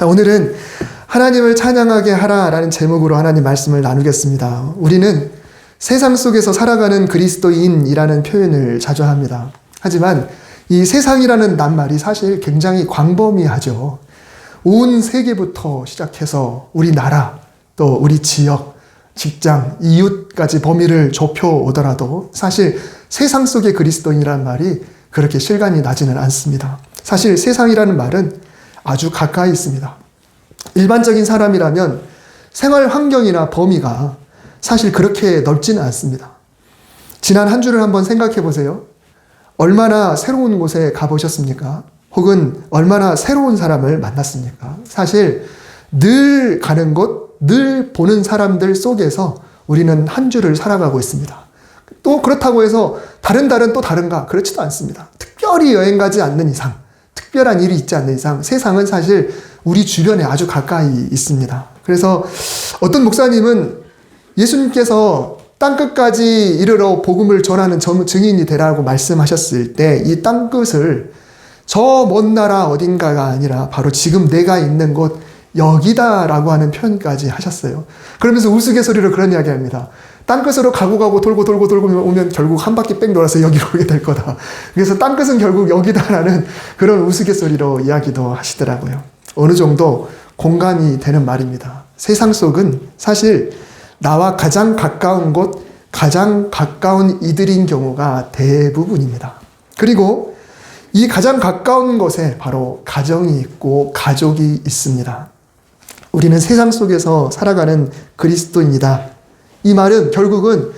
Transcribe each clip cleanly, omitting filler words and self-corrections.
오늘은 하나님을 찬양하게 하라라는 제목으로 하나님 말씀을 나누겠습니다. 우리는 세상 속에서 살아가는 그리스도인이라는 표현을 자주 합니다. 하지만 이 세상이라는 낱말이 사실 굉장히 광범위하죠. 온 세계부터 시작해서 우리나라, 또 우리 지역, 직장, 이웃까지 범위를 좁혀 오더라도 사실 세상 속의 그리스도인이라는 말이 그렇게 실감이 나지는 않습니다. 사실 세상이라는 말은 아주 가까이 있습니다. 일반적인 사람이라면 생활 환경이나 범위가 사실 그렇게 넓지는 않습니다. 지난 한 주를 한번 생각해 보세요. 얼마나 새로운 곳에 가보셨습니까? 혹은 얼마나 새로운 사람을 만났습니까? 사실 늘 가는 곳, 늘 보는 사람들 속에서 우리는 한 주를 살아가고 있습니다. 또 그렇다고 해서 다른 또 다른가? 그렇지도 않습니다. 특별히 여행 가지 않는 이상, 특별한 일이 있지 않는 이상 세상은 사실 우리 주변에 아주 가까이 있습니다. 그래서 어떤 목사님은 예수님께서 땅끝까지 이르러 복음을 전하는 증인이 되라고 말씀하셨을 때 이 땅끝을 저 먼 나라 어딘가가 아니라 바로 지금 내가 있는 곳 여기다라고 하는 표현까지 하셨어요. 그러면서 우스갯소리로 그런 이야기 합니다. 땅끝으로 가고 돌고 오면 결국 한 바퀴 뺑 돌아서 여기로 오게 될 거다. 그래서 땅끝은 결국 여기다라는 그런 우스갯소리로 이야기도 하시더라고요. 어느 정도 공감이 되는 말입니다. 세상 속은 사실 나와 가장 가까운 곳, 가장 가까운 이들인 경우가 대부분입니다. 그리고 이 가장 가까운 곳에 바로 가정이 있고 가족이 있습니다. 우리는 세상 속에서 살아가는 그리스도인이다. 이 말은 결국은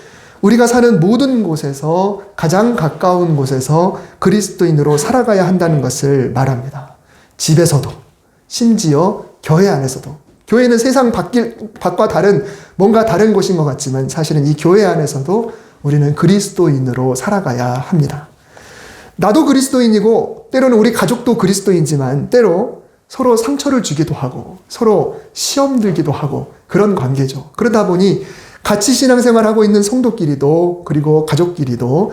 우리가 사는 모든 곳에서 가장 가까운 곳에서 그리스도인으로 살아가야 한다는 것을 말합니다. 집에서도, 심지어 교회 안에서도. 교회는 세상 밖과 다른 뭔가 다른 곳인 것 같지만 사실은 이 교회 안에서도 우리는 그리스도인으로 살아가야 합니다. 나도 그리스도인이고 때로는 우리 가족도 그리스도인이지만 때로 서로 상처를 주기도 하고 서로 시험 들기도 하고 그런 관계죠. 그러다 보니 같이 신앙생활하고 있는 성도끼리도 그리고 가족끼리도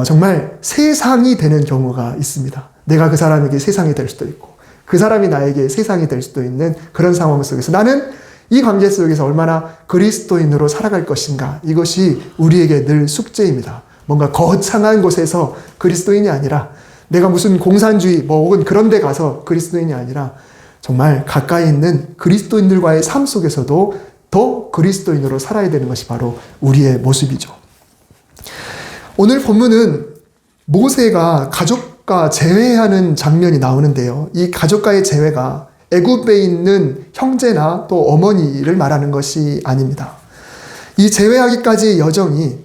정말 세상이 되는 경우가 있습니다. 내가 그 사람에게 세상이 될 수도 있고 그 사람이 나에게 세상이 될 수도 있는 그런 상황 속에서 나는 이 관계 속에서 얼마나 그리스도인으로 살아갈 것인가, 이것이 우리에게 늘 숙제입니다. 뭔가 거창한 곳에서 그리스도인이 아니라 내가 무슨 공산주의 혹은 그런 데 가서 그리스도인이 아니라 정말 가까이 있는 그리스도인들과의 삶 속에서도 더 그리스도인으로 살아야 되는 것이 바로 우리의 모습이죠. 오늘 본문은 모세가 가족과 재회하는 장면이 나오는데요. 이 가족과의 재회가 애굽에 있는 형제나 또 어머니를 말하는 것이 아닙니다. 이 재회하기까지의 여정이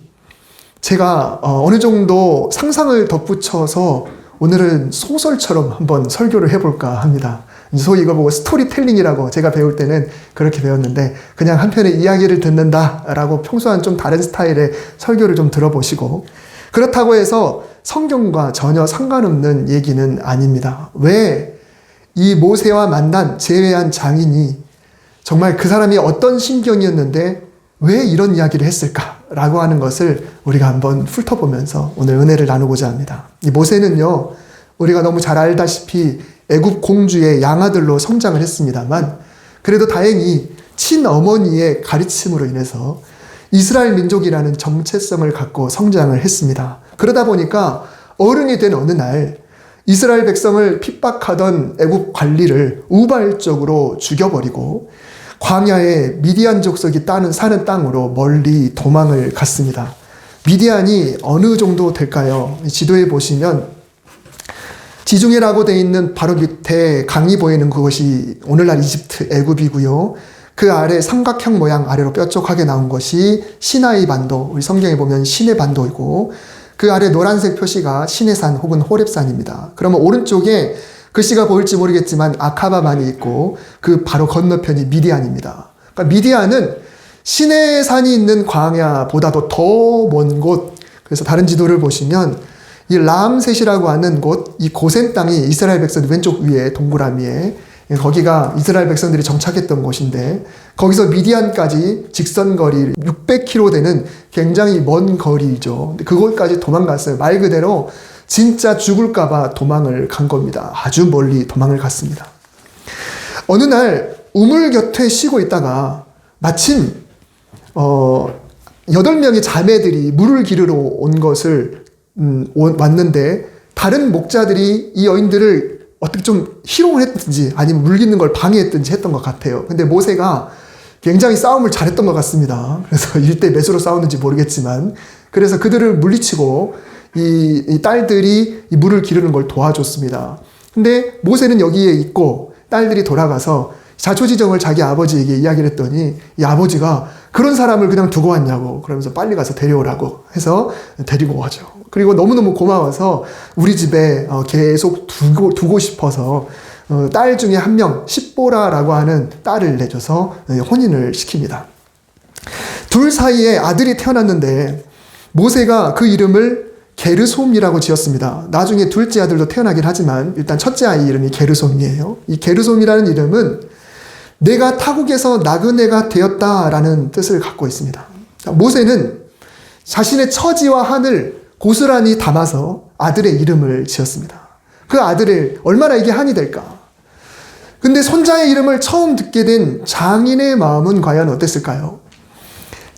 제가 어느 정도 상상을 덧붙여서 오늘은 소설처럼 한번 설교를 해볼까 합니다. 소위 이걸 보고 스토리텔링이라고 제가 배울 때는 그렇게 배웠는데 그냥 한편의 이야기를 듣는다라고 평소와는 좀 다른 스타일의 설교를 좀 들어보시고, 그렇다고 해서 성경과 전혀 상관없는 얘기는 아닙니다. 왜 이 모세와 만난 재회한 장인이 정말 그 사람이 어떤 심경이었는데 왜 이런 이야기를 했을까라고 하는 것을 우리가 한번 훑어보면서 오늘 은혜를 나누고자 합니다. 이 모세는요, 우리가 너무 잘 알다시피 애굽 공주의 양아들로 성장을 했습니다만 그래도 다행히 친어머니의 가르침으로 인해서 이스라엘 민족이라는 정체성을 갖고 성장을 했습니다. 그러다 보니까 어른이 된 어느 날 이스라엘 백성을 핍박하던 애굽 관리를 우발적으로 죽여버리고 광야에 미디안 족속이 사는 땅으로 멀리 도망을 갔습니다. 미디안이 어느 정도 될까요? 지도에 보시면 지중해라고 되어 있는 바로 밑에 강이 보이는 그것이 오늘날 이집트, 애굽이고요. 그 아래 삼각형 모양 아래로 뾰족하게 나온 것이 시나이 반도, 우리 성경에 보면 시내 반도이고 그 아래 노란색 표시가 시내산 혹은 호렙산입니다. 그러면 오른쪽에 글씨가 보일지 모르겠지만 아카바만이 있고 그 바로 건너편이 미디안입니다. 그러니까 미디안은 시내산이 있는 광야보다도 더 먼 곳, 그래서 다른 지도를 보시면 이 람셋이라고 하는 곳, 이 고센 땅이 이스라엘 백성 왼쪽 위에 동그라미에 거기가 이스라엘 백성들이 정착했던 곳인데 거기서 미디안까지 직선거리 600km 되는 굉장히 먼 거리죠. 그곳까지 도망갔어요. 말 그대로 진짜 죽을까봐 도망을 간 겁니다. 아주 멀리 도망을 갔습니다. 어느 날 우물 곁에 쉬고 있다가 마침 8명의 자매들이 물을 기르러 온 것을 왔는데 다른 목자들이 이 여인들을 어떻게 좀 희롱을 했든지 아니면 물 깃는 걸 방해했든지 했던 것 같아요. 근데 모세가 굉장히 싸움을 잘했던 것 같습니다. 그래서 일대 매수로 싸웠는지 모르겠지만 그래서 그들을 물리치고 이 딸들이 이 물을 기르는 걸 도와줬습니다. 근데 모세는 여기에 있고 딸들이 돌아가서 자초지정을 자기 아버지에게 이야기를 했더니 이 아버지가 그런 사람을 그냥 두고 왔냐고 그러면서 빨리 가서 데려오라고 해서 데리고 와죠. 그리고 너무너무 고마워서 우리 집에 계속 두고 싶어서 딸 중에 한 명 십보라라고 하는 딸을 내줘서 혼인을 시킵니다. 둘 사이에 아들이 태어났는데 모세가 그 이름을 게르솜이라고 지었습니다. 나중에 둘째 아들도 태어나긴 하지만 일단 첫째 아이 이름이 게르솜이에요. 이 게르솜이라는 이름은 내가 타국에서 나그네가 되었다라는 뜻을 갖고 있습니다. 모세는 자신의 처지와 한을 고스란히 담아서 아들의 이름을 지었습니다. 그 아들을 얼마나 이게 한이 될까? 근데 손자의 이름을 처음 듣게 된 장인의 마음은 과연 어땠을까요?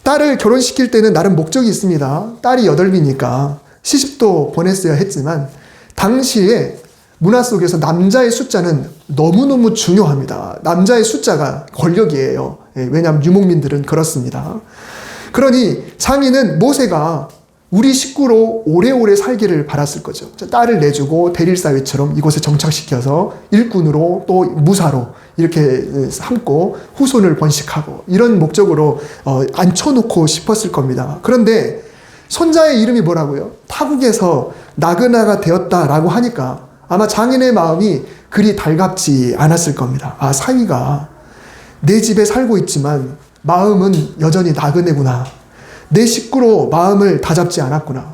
딸을 결혼시킬 때는 나름 목적이 있습니다. 딸이 8이니까 시집도 보냈어야 했지만 당시에 문화 속에서 남자의 숫자는 너무너무 중요합니다. 남자의 숫자가 권력이에요. 왜냐하면 유목민들은 그렇습니다. 그러니 장인은 모세가 우리 식구로 오래오래 살기를 바랐을 거죠. 딸을 내주고 대릴사회처럼 이곳에 정착시켜서 일꾼으로 또 무사로 이렇게 삼고 후손을 번식하고 이런 목적으로 앉혀놓고 싶었을 겁니다. 그런데 손자의 이름이 뭐라고요? 타국에서 나그네가 되었다라고 하니까 아마 장인의 마음이 그리 달갑지 않았을 겁니다. 아, 사위가 내 집에 살고 있지만 마음은 여전히 나그네구나. 내 식구로 마음을 다잡지 않았구나.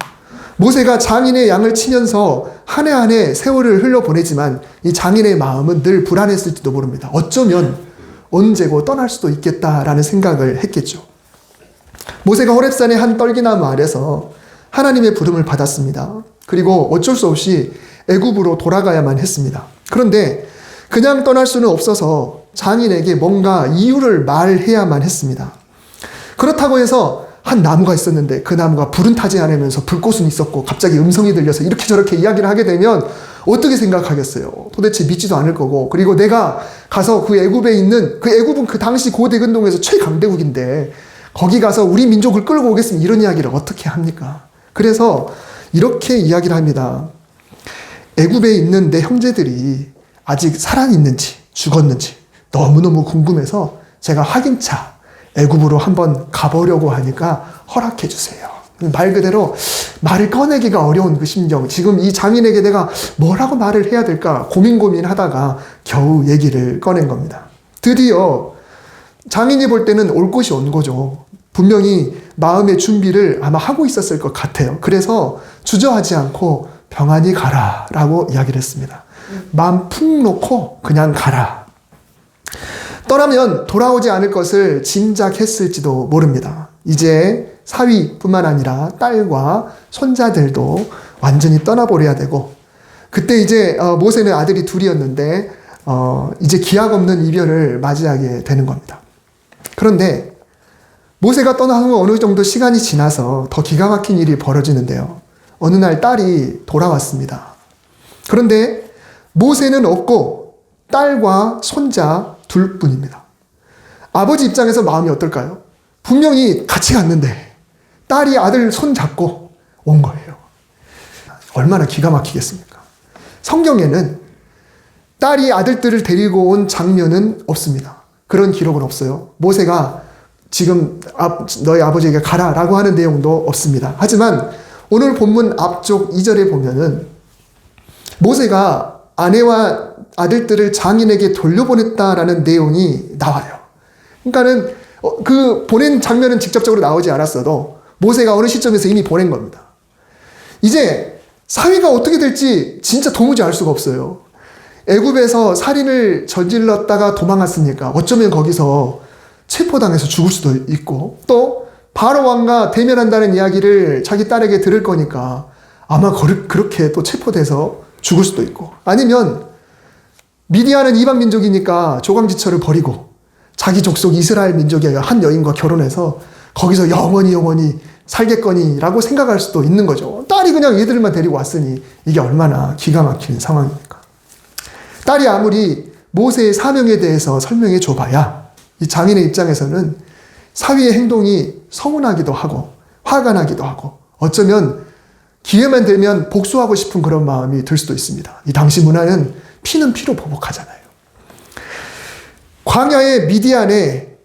모세가 장인의 양을 치면서 한 해 한 해 세월을 흘려보내지만 이 장인의 마음은 늘 불안했을지도 모릅니다. 어쩌면 언제고 떠날 수도 있겠다라는 생각을 했겠죠. 모세가 호렙산의 한 떨기나무 아래서 하나님의 부름을 받았습니다. 그리고 어쩔 수 없이 애굽으로 돌아가야만 했습니다. 그런데 그냥 떠날 수는 없어서 장인에게 뭔가 이유를 말해야만 했습니다. 그렇다고 해서 한 나무가 있었는데 그 나무가 불은 타지 않으면서 불꽃은 있었고 갑자기 음성이 들려서 이렇게 저렇게 이야기를 하게 되면 어떻게 생각하겠어요? 도대체 믿지도 않을 거고 그리고 내가 가서 그 애굽에 있는 그 애굽은 그 당시 고대근동에서 최강대국인데 거기 가서 우리 민족을 끌고 오겠으면 이런 이야기를 어떻게 합니까? 그래서 이렇게 이야기를 합니다. 애굽에 있는 내 형제들이 아직 살아있는지 죽었는지 너무너무 궁금해서 제가 확인차 애굽으로 한번 가보려고 하니까 허락해 주세요. 말 그대로 말을 꺼내기가 어려운 그 심정. 지금 이 장인에게 내가 뭐라고 말을 해야 될까 고민하다가 겨우 얘기를 꺼낸 겁니다. 드디어 장인이 볼 때는 올 곳이 온 거죠. 분명히 마음의 준비를 아마 하고 있었을 것 같아요. 그래서 주저하지 않고 평안히 가라 라고 이야기를 했습니다. 마음 푹 놓고 그냥 가라. 떠나면 돌아오지 않을 것을 짐작했을지도 모릅니다. 이제 사위뿐만 아니라 딸과 손자들도 완전히 떠나버려야 되고 그때 이제 모세는 아들이 둘이었는데 이제 기약 없는 이별을 맞이하게 되는 겁니다. 그런데 모세가 떠난 후 어느 정도 시간이 지나서 더 기가 막힌 일이 벌어지는데요. 어느 날 딸이 돌아왔습니다. 그런데 모세는 없고 딸과 손자 둘뿐입니다. 아버지 입장에서 마음이 어떨까요? 분명히 같이 갔는데 딸이 아들 손 잡고 온 거예요. 얼마나 기가 막히겠습니까? 성경에는 딸이 아들들을 데리고 온 장면은 없습니다. 그런 기록은 없어요. 모세가 지금 너희 아버지에게 가라 라고 하는 내용도 없습니다. 하지만 오늘 본문 앞쪽 2절에 보면은 모세가 아내와 아들들을 장인에게 돌려보냈다라는 내용이 나와요. 그러니까는 그 보낸 장면은 직접적으로 나오지 않았어도 모세가 어느 시점에서 이미 보낸 겁니다. 이제 사위가 어떻게 될지 진짜 도무지 알 수가 없어요. 애굽에서 살인을 저질렀다가 도망갔으니까 어쩌면 거기서 체포당해서 죽을 수도 있고 또 바로 왕과 대면한다는 이야기를 자기 딸에게 들을 거니까 아마 그렇게 또 체포돼서 죽을 수도 있고 아니면 미디안은 이방 민족이니까 조강지처를 버리고 자기 족속 이스라엘 민족의 한 여인과 결혼해서 거기서 영원히 살겠거니라고 생각할 수도 있는 거죠. 딸이 그냥 얘들만 데리고 왔으니 이게 얼마나 기가 막히는 상황입니까? 딸이 아무리 모세의 사명에 대해서 설명해 줘봐야 이 장인의 입장에서는 사위의 행동이 서운하기도 하고 화가 나기도 하고 어쩌면 기회만 되면 복수하고 싶은 그런 마음이 들 수도 있습니다. 이 당시 문화는 피는 피로 보복하잖아요. 광야의 미디안의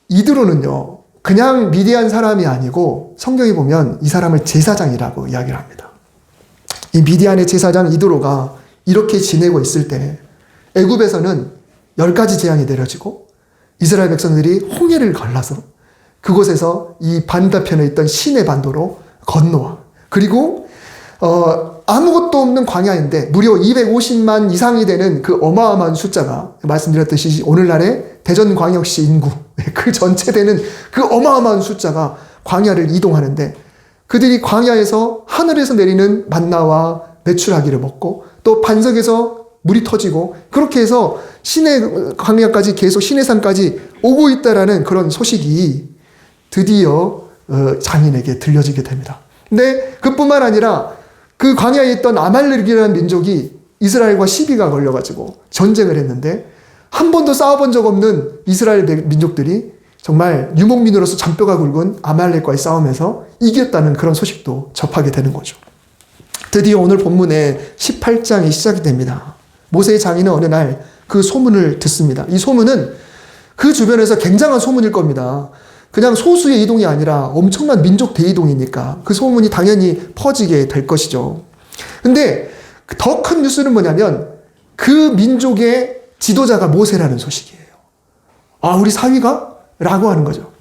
이드로는요, 그냥 미디안 사람이 아니고 성경에 보면 이 사람을 제사장이라고 이야기를 합니다. 이 미디안의 제사장 이드로가 이렇게 지내고 있을 때 애굽에서는 10가지 재앙이 내려지고 이스라엘 백성들이 홍해를 갈라서 그곳에서 이 반대편에 있던 시내 반도로 건너와. 그리고 아무것도 없는 광야인데 무려 250만 이상이 되는 그 어마어마한 숫자가 말씀드렸듯이 오늘날의 대전광역시 인구 그 전체 되는 그 어마어마한 숫자가 광야를 이동하는데 그들이 광야에서 하늘에서 내리는 만나와 메추라기를 먹고 또 반석에서 물이 터지고 그렇게 해서 시내 광야까지 계속 시내산까지 오고 있다라는 그런 소식이 드디어 장인에게 들려지게 됩니다. 근데 그뿐만 아니라 그 광야에 있던 아말렉이라는 민족이 이스라엘과 시비가 걸려가지고 전쟁을 했는데 한 번도 싸워본 적 없는 이스라엘 민족들이 정말 유목민으로서 잔뼈가 굵은 아말렉과의 싸움에서 이겼다는 그런 소식도 접하게 되는 거죠. 드디어 오늘 본문의 18장이 시작이 됩니다. 모세의 장인은 어느 날 그 소문을 듣습니다. 이 소문은 그 주변에서 굉장한 소문일 겁니다. 그냥 소수의 이동이 아니라 엄청난 민족 대이동이니까 그 소문이 당연히 퍼지게 될 것이죠. 근데 더 큰 뉴스는 뭐냐면 그 민족의 지도자가 모세라는 소식이에요. 아, 우리 사위가? 라고 하는 거죠.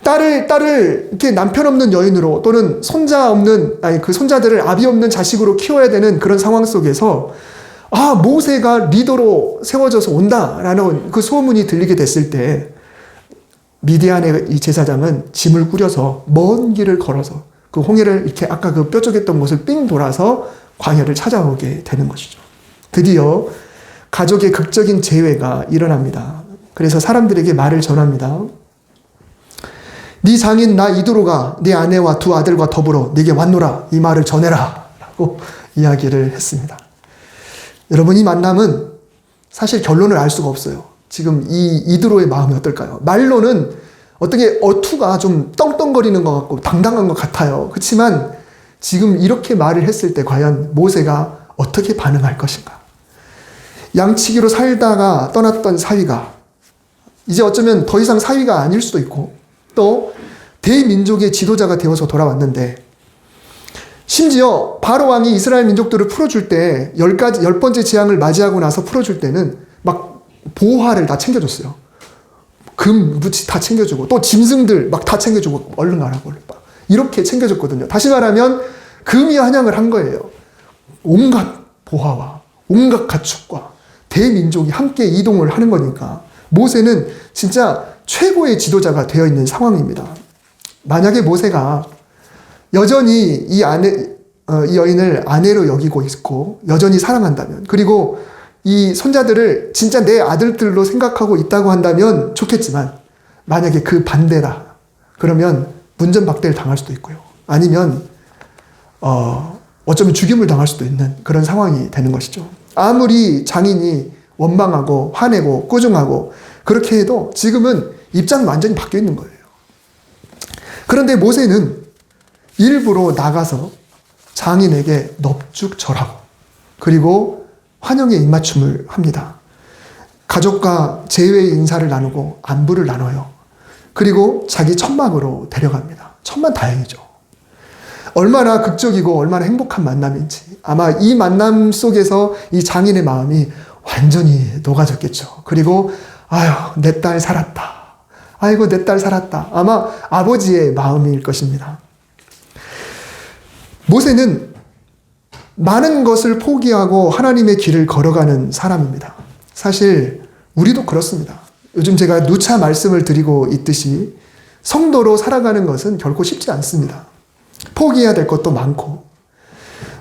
딸을 이렇게 남편 없는 여인으로 또는 그 손자들을 아비 없는 자식으로 키워야 되는 그런 상황 속에서 아, 모세가 리더로 세워져서 온다라는 그 소문이 들리게 됐을 때 미디안의 이 제사장은 짐을 꾸려서 먼 길을 걸어서 그 홍해를 이렇게 아까 그 뾰족했던 곳을 삥 돌아서 광야를 찾아오게 되는 것이죠. 드디어 가족의 극적인 재회가 일어납니다. 그래서 사람들에게 말을 전합니다. 네 장인 나 이드로가 네 아내와 두 아들과 더불어 네게 왔노라 이 말을 전해라 라고 이야기를 했습니다. 여러분, 이 만남은 사실 결론을 알 수가 없어요. 지금 이 이드로의 마음이 어떨까요? 말로는 어떻게 어투가 좀 떵떵거리는 것 같고 당당한 것 같아요. 그렇지만 지금 이렇게 말을 했을 때 과연 모세가 어떻게 반응할 것인가? 양치기로 살다가 떠났던 사위가 이제 어쩌면 더 이상 사위가 아닐 수도 있고 또 대민족의 지도자가 되어서 돌아왔는데 심지어 바로 왕이 이스라엘 민족들을 풀어줄 때 10번째 재앙을 맞이하고 나서 풀어줄 때는 막 보화를 다 챙겨줬어요. 금, 무치 다 챙겨주고 또 짐승들 막 다 챙겨주고 얼른 가라고 이렇게 챙겨줬거든요. 다시 말하면 금이 환영을 한 거예요. 온갖 보화와 온갖 가축과 대민족이 함께 이동을 하는 거니까 모세는 진짜 최고의 지도자가 되어 있는 상황입니다. 만약에 모세가 여전히 이 여인을 아내로 여기고 있고 여전히 사랑한다면 그리고 이 손자들을 진짜 내 아들들로 생각하고 있다고 한다면 좋겠지만 만약에 그 반대라 그러면 문전박대를 당할 수도 있고요. 아니면 어쩌면 죽임을 당할 수도 있는 그런 상황이 되는 것이죠. 아무리 장인이 원망하고 화내고 꾸중하고 그렇게 해도 지금은 입장은 완전히 바뀌어 있는 거예요. 그런데 모세는 일부러 나가서 장인에게 넙죽 절하고 그리고 환영의 입맞춤을 합니다. 가족과 재회의 인사를 나누고 안부를 나눠요. 그리고 자기 천막으로 데려갑니다. 천만다행이죠. 얼마나 극적이고 얼마나 행복한 만남인지 아마 이 만남 속에서 이 장인의 마음이 완전히 녹아졌겠죠. 그리고 아유, 내 딸 살았다. 아이고, 내 딸 살았다. 아마 아버지의 마음일 것입니다. 모세는 많은 것을 포기하고 하나님의 길을 걸어가는 사람입니다. 사실 우리도 그렇습니다. 요즘 제가 누차 말씀을 드리고 있듯이 성도로 살아가는 것은 결코 쉽지 않습니다. 포기해야 될 것도 많고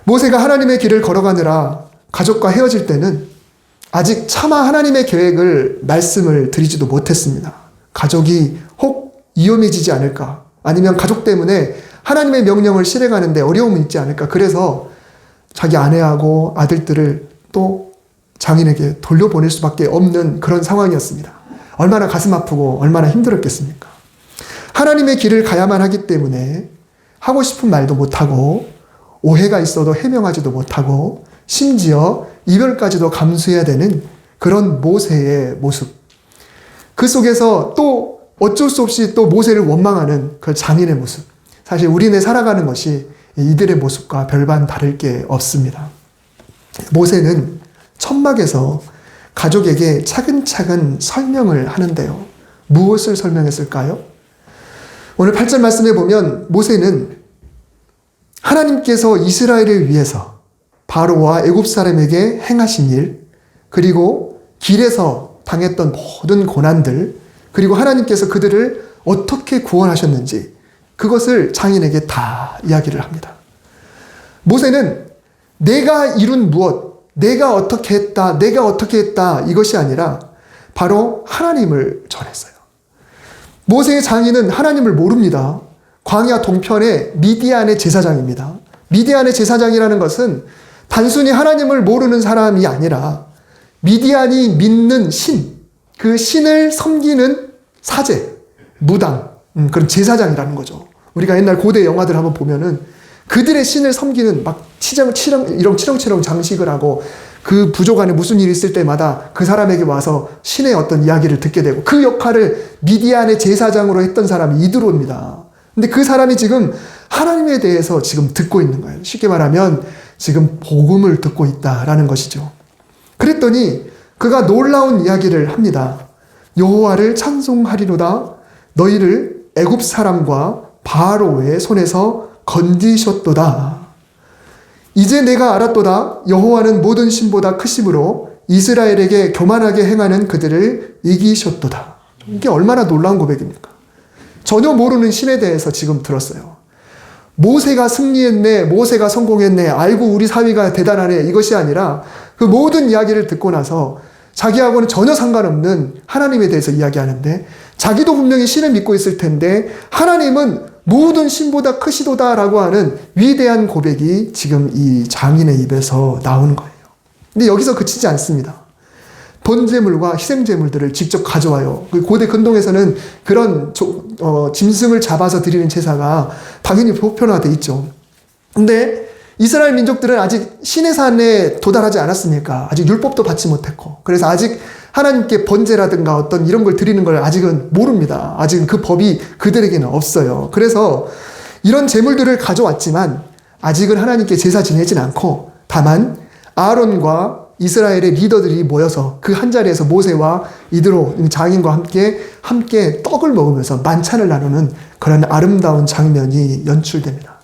모세가 하나님의 길을 걸어가느라 가족과 헤어질 때는 아직 차마 하나님의 계획을 말씀을 드리지도 못했습니다. 가족이 혹 위험해지지 않을까? 아니면 가족 때문에 하나님의 명령을 실행하는데 어려움이 있지 않을까? 그래서 자기 아내하고 아들들을 또 장인에게 돌려보낼 수밖에 없는 그런 상황이었습니다. 얼마나 가슴 아프고 얼마나 힘들었겠습니까? 하나님의 길을 가야만 하기 때문에 하고 싶은 말도 못하고 오해가 있어도 해명하지도 못하고 심지어 이별까지도 감수해야 되는 그런 모세의 모습. 그 속에서 또 어쩔 수 없이 또 모세를 원망하는 그 장인의 모습. 사실 우리네 살아가는 것이 이들의 모습과 별반 다를 게 없습니다. 모세는 천막에서 가족에게 차근차근 설명을 하는데요. 무엇을 설명했을까요? 오늘 8절 말씀에 보면 모세는 하나님께서 이스라엘을 위해서 바로와 애굽 사람에게 행하신 일, 그리고 길에서 당했던 모든 고난들, 그리고 하나님께서 그들을 어떻게 구원하셨는지 그것을 장인에게 다 이야기를 합니다. 모세는 내가 이룬 무엇, 내가 어떻게 했다 이것이 아니라 바로 하나님을 전했어요. 모세의 장인은 하나님을 모릅니다. 광야 동편의 미디안의 제사장입니다. 미디안의 제사장이라는 것은 단순히 하나님을 모르는 사람이 아니라 미디안이 믿는 신, 그 신을 섬기는 사제, 무당, 그런 제사장이라는 거죠. 우리가 옛날 고대 영화들 한번 보면은 그들의 신을 섬기는 막 치렁치렁 장식을 하고 그 부족 안에 무슨 일이 있을 때마다 그 사람에게 와서 신의 어떤 이야기를 듣게 되고 그 역할을 미디안의 제사장으로 했던 사람이 이드로입니다. 근데 그 사람이 지금 하나님에 대해서 지금 듣고 있는 거예요. 쉽게 말하면 지금 복음을 듣고 있다라는 것이죠. 그랬더니 그가 놀라운 이야기를 합니다. 여호와를 찬송하리로다. 너희를 애굽 사람과 바로의 손에서 건지셨도다. 이제 내가 알았도다. 여호와는 모든 신보다 크심으로 이스라엘에게 교만하게 행하는 그들을 이기셨도다. 이게 얼마나 놀라운 고백입니까? 전혀 모르는 신에 대해서 지금 들었어요. 모세가 승리했네, 모세가 성공했네, 아이고 우리 사위가 대단하네, 이것이 아니라 그 모든 이야기를 듣고 나서 자기하고는 전혀 상관없는 하나님에 대해서 이야기하는데 자기도 분명히 신을 믿고 있을 텐데 하나님은 모든 신보다 크시도다라고 하는 위대한 고백이 지금 이 장인의 입에서 나오는 거예요. 근데 여기서 그치지 않습니다. 번제물과 희생제물들을 직접 가져와요. 고대 근동에서는 그런 짐승을 잡아서 드리는 제사가 당연히 보편화되어 있죠. 근데 이스라엘 민족들은 아직 신의 산에 도달하지 않았으니까 아직 율법도 받지 못했고 그래서 아직 하나님께 번제라든가 어떤 이런 걸 드리는 걸 아직은 모릅니다. 아직은 그 법이 그들에게는 없어요. 그래서 이런 제물들을 가져왔지만 아직은 하나님께 제사 지내진 않고 다만 아론과 이스라엘의 리더들이 모여서 그 한자리에서 모세와 이드로 장인과 함께 떡을 먹으면서 만찬을 나누는 그런 아름다운 장면이 연출됩니다.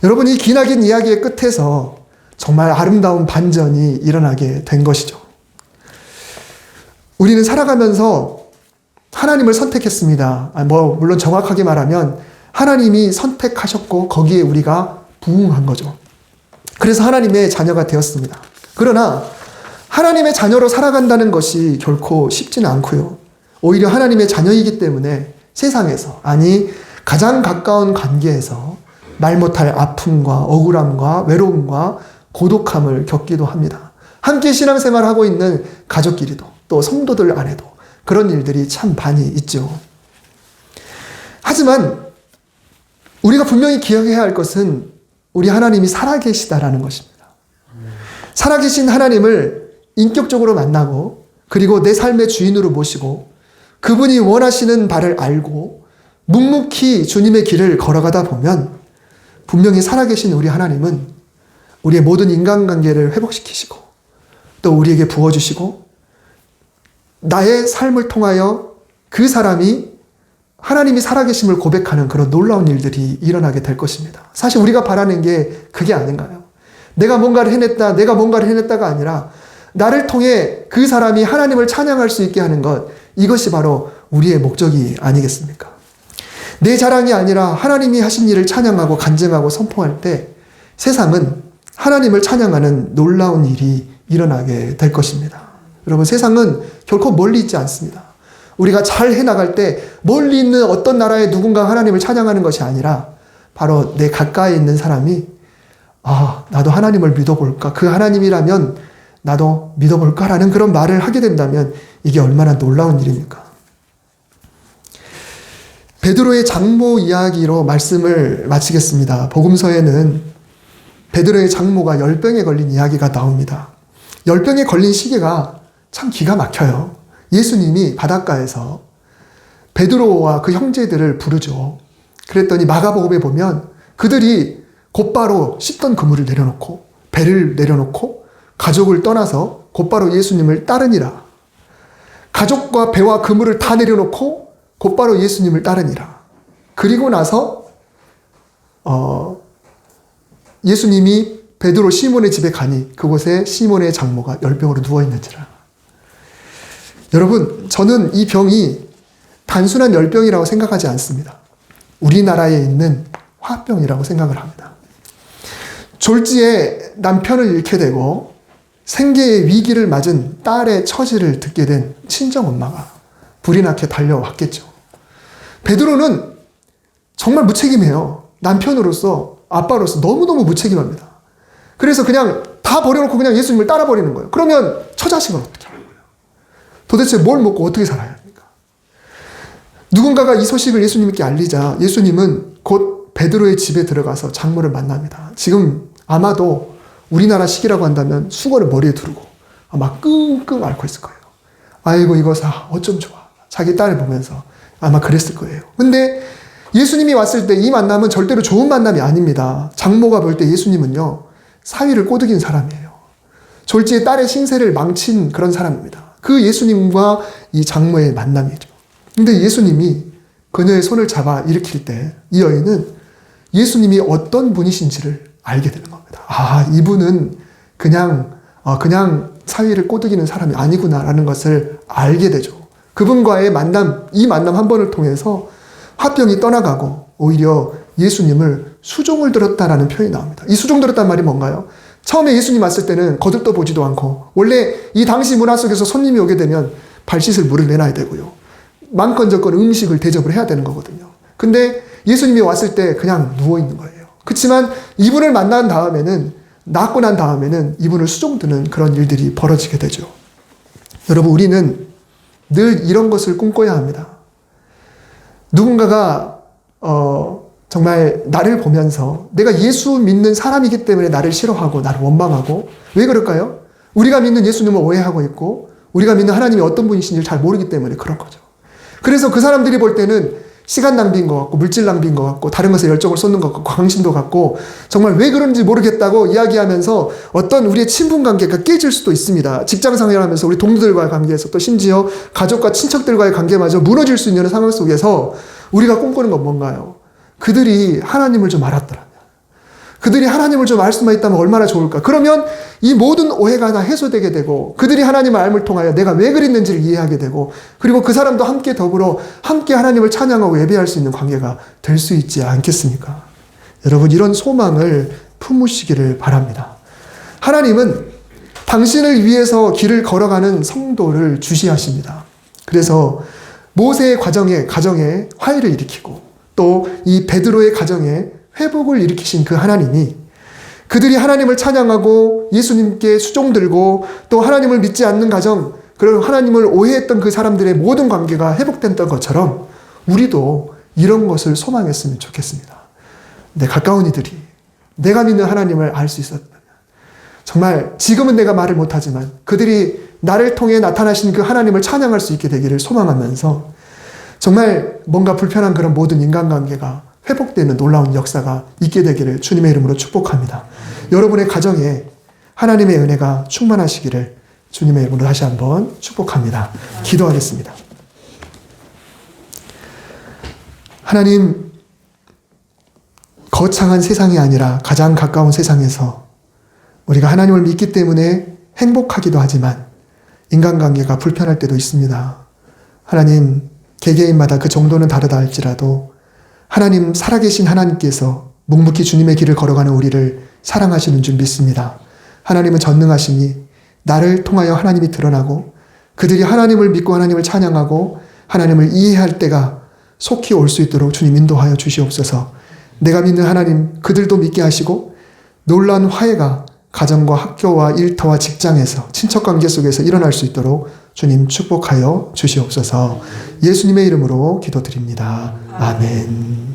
여러분, 이 기나긴 이야기의 끝에서 정말 아름다운 반전이 일어나게 된 것이죠. 우리는 살아가면서 하나님을 선택했습니다. 물론 정확하게 말하면 하나님이 선택하셨고 거기에 우리가 부응한 거죠. 그래서 하나님의 자녀가 되었습니다. 그러나 하나님의 자녀로 살아간다는 것이 결코 쉽지는 않고요. 오히려 하나님의 자녀이기 때문에 세상에서, 아니 가장 가까운 관계에서 말 못할 아픔과 억울함과 외로움과 고독함을 겪기도 합니다. 함께 신앙생활을 하고 있는 가족끼리도 또 성도들 안에도 그런 일들이 참 많이 있죠. 하지만 우리가 분명히 기억해야 할 것은 우리 하나님이 살아계시다라는 것입니다. 살아계신 하나님을 인격적으로 만나고 그리고 내 삶의 주인으로 모시고 그분이 원하시는 바를 알고 묵묵히 주님의 길을 걸어가다 보면 분명히 살아계신 우리 하나님은 우리의 모든 인간관계를 회복시키시고 또 우리에게 부어주시고 나의 삶을 통하여 그 사람이 하나님이 살아계심을 고백하는 그런 놀라운 일들이 일어나게 될 것입니다. 사실 우리가 바라는 게 그게 아닌가요? 내가 뭔가를 해냈다가 아니라 나를 통해 그 사람이 하나님을 찬양할 수 있게 하는 것, 이것이 바로 우리의 목적이 아니겠습니까? 내 자랑이 아니라 하나님이 하신 일을 찬양하고 간증하고 선포할 때 세상은 하나님을 찬양하는 놀라운 일이 일어나게 될 것입니다. 여러분, 세상은 결코 멀리 있지 않습니다. 우리가 잘 해나갈 때 멀리 있는 어떤 나라의 누군가 하나님을 찬양하는 것이 아니라 바로 내 가까이 있는 사람이 나도 하나님을 믿어볼까? 그 하나님이라면 나도 믿어볼까라는 그런 말을 하게 된다면 이게 얼마나 놀라운 일입니까? 베드로의 장모 이야기로 말씀을 마치겠습니다. 복음서에는 베드로의 장모가 열병에 걸린 이야기가 나옵니다. 열병에 걸린 시기가 참 기가 막혀요. 예수님이 바닷가에서 베드로와 그 형제들을 부르죠. 그랬더니 마가복음에 보면 그들이 곧바로 씻던 그물을 내려놓고 배를 내려놓고 가족을 떠나서 곧바로 예수님을 따르니라. 가족과 배와 그물을 다 내려놓고 곧바로 예수님을 따르니라. 그리고 나서 예수님이 베드로 시몬의 집에 가니 그곳에 시몬의 장모가 열병으로 누워있는지라. 여러분, 저는 이 병이 단순한 열병이라고 생각하지 않습니다. 우리나라에 있는 화병이라고 생각을 합니다. 졸지에 남편을 잃게 되고 생계의 위기를 맞은 딸의 처지를 듣게 된 친정엄마가 불이 나게 달려왔겠죠. 베드로는 정말 무책임해요. 남편으로서, 아빠로서 너무너무 무책임합니다. 그래서 그냥 다 버려놓고 그냥 예수님을 따라버리는 거예요. 그러면 처자식은 어떻게 하는 거예요? 도대체 뭘 먹고 어떻게 살아야 합니까? 누군가가 이 소식을 예수님께 알리자 예수님은 곧 베드로의 집에 들어가서 장모를 만납니다. 지금 아마도 우리나라 시기라고 한다면 수건을 머리에 두르고 아마 끙끙 앓고 있을 거예요. 아이고 이거사 어쩜 좋아. 자기 딸을 보면서 아마 그랬을 거예요. 근데 예수님이 왔을 때 이 만남은 절대로 좋은 만남이 아닙니다. 장모가 볼 때 예수님은요, 사위를 꼬드긴 사람이에요. 졸지에 딸의 신세를 망친 그런 사람입니다. 그 예수님과 이 장모의 만남이죠. 근데 예수님이 그녀의 손을 잡아 일으킬 때 이 여인은 예수님이 어떤 분이신지를 알게 되는 겁니다. 이분은 그냥 사위를 꼬드기는 사람이 아니구나라는 것을 알게 되죠. 그분과의 만남, 이 만남 한 번을 통해서 화병이 떠나가고 오히려 예수님을 수종을 들었다라는 표현이 나옵니다. 이 수종 들었다는 말이 뭔가요? 처음에 예수님 왔을 때는 거들떠 보지도 않고, 원래 이 당시 문화 속에서 손님이 오게 되면 발 씻을 물을 내놔야 되고요. 만건적건 음식을 대접을 해야 되는 거거든요. 근데 예수님이 왔을 때 그냥 누워있는 거예요. 그렇지만 이분을 만난 다음에는, 낫고 난 다음에는 이분을 수종드는 그런 일들이 벌어지게 되죠. 여러분, 우리는 늘 이런 것을 꿈꿔야 합니다. 누군가가 정말 나를 보면서 내가 예수 믿는 사람이기 때문에 나를 싫어하고 나를 원망하고, 왜 그럴까요? 우리가 믿는 예수님을 오해하고 있고 우리가 믿는 하나님이 어떤 분이신지를 잘 모르기 때문에 그런 거죠. 그래서 그 사람들이 볼 때는 시간 낭비인 것 같고 물질 낭비인 것 같고 다른 것에 열정을 쏟는 것 같고 광심도 같고 정말 왜 그런지 모르겠다고 이야기하면서 어떤 우리의 친분 관계가 깨질 수도 있습니다. 직장 생활하면서 우리 동료들과의 관계에서 또 심지어 가족과 친척들과의 관계마저 무너질 수 있는 상황 속에서 우리가 꿈꾸는 건 뭔가요? 그들이 하나님을 좀 알았더라면, 그들이 하나님을 좀 알 수만 있다면 얼마나 좋을까. 그러면 이 모든 오해가 다 해소되게 되고 그들이 하나님을 알을 통하여 내가 왜 그랬는지를 이해하게 되고, 그리고 그 사람도 함께 더불어 함께 하나님을 찬양하고 예배할 수 있는 관계가 될 수 있지 않겠습니까? 여러분, 이런 소망을 품으시기를 바랍니다. 하나님은 당신을 위해서 길을 걸어가는 성도를 주시하십니다. 그래서 모세의 가정에 화해를 일으키고 또 이 베드로의 가정에 회복을 일으키신 그 하나님이 그들이 하나님을 찬양하고 예수님께 수종들고 또 하나님을 믿지 않는 가정, 그리고 하나님을 오해했던 그 사람들의 모든 관계가 회복됐던 것처럼 우리도 이런 것을 소망했으면 좋겠습니다. 내 가까운 이들이 내가 믿는 하나님을 알 수 있었다면, 정말 지금은 내가 말을 못하지만 그들이 나를 통해 나타나신 그 하나님을 찬양할 수 있게 되기를 소망하면서 정말 뭔가 불편한 그런 모든 인간관계가 회복되는 놀라운 역사가 있게 되기를 주님의 이름으로 축복합니다. 여러분의 가정에 하나님의 은혜가 충만하시기를 주님의 이름으로 다시 한번 축복합니다. 기도하겠습니다. 하나님, 거창한 세상이 아니라 가장 가까운 세상에서 우리가 하나님을 믿기 때문에 행복하기도 하지만 인간관계가 불편할 때도 있습니다. 하나님, 개개인마다 그 정도는 다르다 할지라도 하나님, 살아계신 하나님께서 묵묵히 주님의 길을 걸어가는 우리를 사랑하시는 줄 믿습니다. 하나님은 전능하시니 나를 통하여 하나님이 드러나고 그들이 하나님을 믿고 하나님을 찬양하고 하나님을 이해할 때가 속히 올 수 있도록 주님 인도하여 주시옵소서. 내가 믿는 하나님 그들도 믿게 하시고 놀라운 화해가 가정과 학교와 일터와 직장에서 친척관계 속에서 일어날 수 있도록 주님 축복하여 주시옵소서. 예수님의 이름으로 기도드립니다. 아멘.